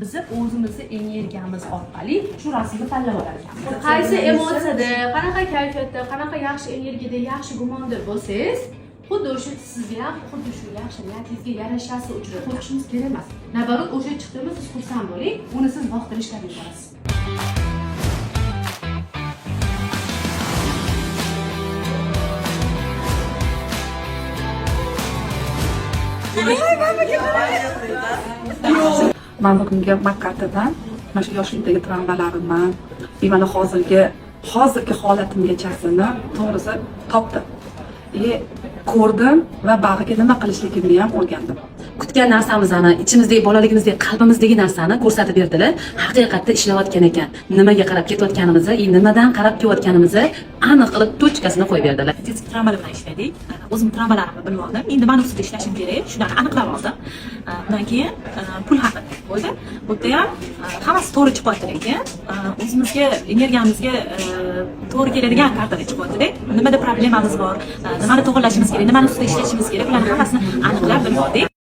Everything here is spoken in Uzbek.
Biz o'zimizni energiyamiz orqali shu rasmni tanlab olar ekanmiz. Qaysi emotsiyada, qanaqa kayfiyatda, qanaqa yaxshi energiyada, yaxshi gumonda bo'lsangiz, xuddi o'sha sizga ham xuddi shu yaxshi niyatingizga yarashasi uchun qo'rqishingiz kerak emas. Nabarot o'sha chiqdimi siz xursand bo'ling, uni siz vaqtida ishlab yuborasiz. Men bugungi Makkadan mana shu yoshlikdagi travmalarimni mana hozirgi holatimgachasini to'g'risi topdim. Ko'rdim va bag'iga nima qilishligimni ham o'rgandim. Kutgan narsamizni, ichimizdagi bolaligimizdagi qalbimizdagi narsani ko'rsatib berdilar. Haqiqatda ishlayotgan ekan. Nimaga qarab ketayotganimizni, nimadan qarab kelayotganimizni aniq qilib tochkasini qo'yib berdilar. Tez travmalar bilan ishladik. O'zim travmalarimni bilib oldim. Endi mana ustida ishlashim kerak. Shuni aniqlab oldim. Undan keyin pul haqida bo'ldi. Bu yerda ham hammasi to'g'ri chiqyapti lekin o'zimizga energiyamizga to'g'ri keladigan kartada chiqyapti-da. Nimada problemamiz bor, nimani to'g'rilashimiz kerak, nimani ustida ishlashimiz kerak, bularni hammasini aniqlab bilib oldik.